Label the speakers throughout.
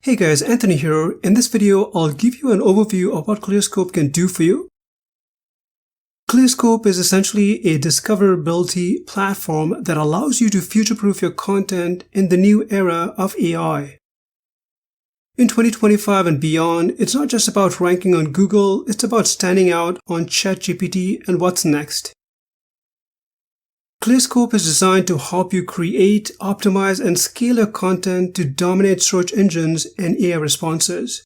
Speaker 1: Hey guys, Anthony here. In this video, I'll give you an overview of what Clearscope can do for you. Clearscope is essentially a discoverability platform that allows you to future-proof your content in the new era of AI. In 2025 and beyond, it's not just about ranking on Google, it's about standing out on ChatGPT and what's next. Clearscope is designed to help you create, optimize, and scale your content to dominate search engines and AI responses.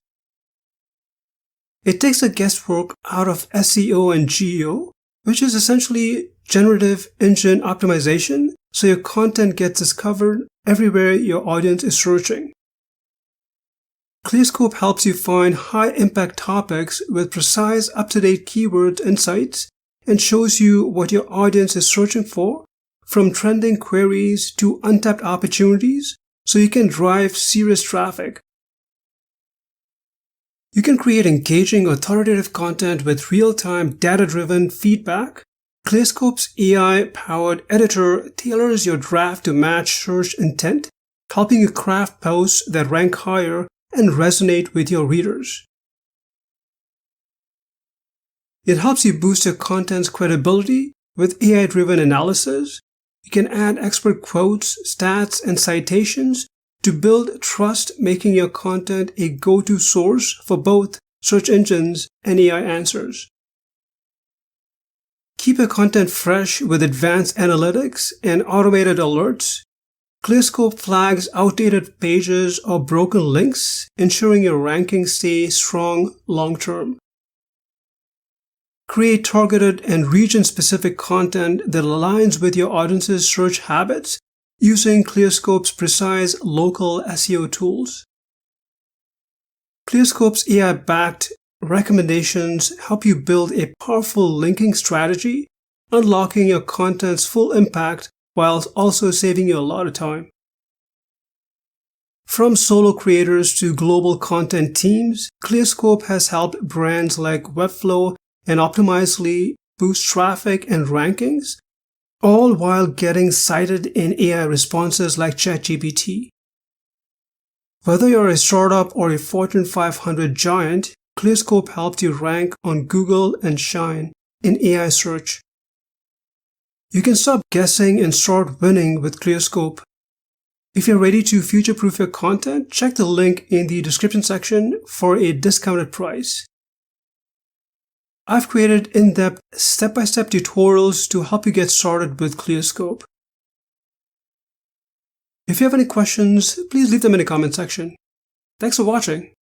Speaker 1: It takes the guesswork out of SEO and GEO, which is essentially generative engine optimization, so your content gets discovered everywhere your audience is searching. Clearscope helps you find high-impact topics with precise, up-to-date keyword insights and shows you what your audience is searching for, from trending queries to untapped opportunities, so you can drive serious traffic. You can create engaging, authoritative content with real-time, data-driven feedback. Clearscope's AI-powered editor tailors your draft to match search intent, helping you craft posts that rank higher and resonate with your readers. It helps you boost your content's credibility with AI-driven analysis. You can add expert quotes, stats, and citations to build trust, making your content a go-to source for both search engines and AI answers. Keep your content fresh with advanced analytics and automated alerts. Clearscope flags outdated pages or broken links, ensuring your rankings stay strong long-term. Create targeted and region-specific content that aligns with your audience's search habits using Clearscope's precise local SEO tools. Clearscope's AI-backed recommendations help you build a powerful linking strategy, unlocking your content's full impact while also saving you a lot of time. From solo creators to global content teams, Clearscope has helped brands like Webflow and Optimizely boost traffic and rankings, all while getting cited in AI responses like ChatGPT. Whether you're a startup or a Fortune 500 giant, Clearscope helped you rank on Google and shine in AI search. You can stop guessing and start winning with Clearscope. If you're ready to future-proof your content, check the link in the description section for a discounted price. I've created in-depth, step-by-step tutorials to help you get started with Clearscope. If you have any questions, please leave them in the comment section. Thanks for watching.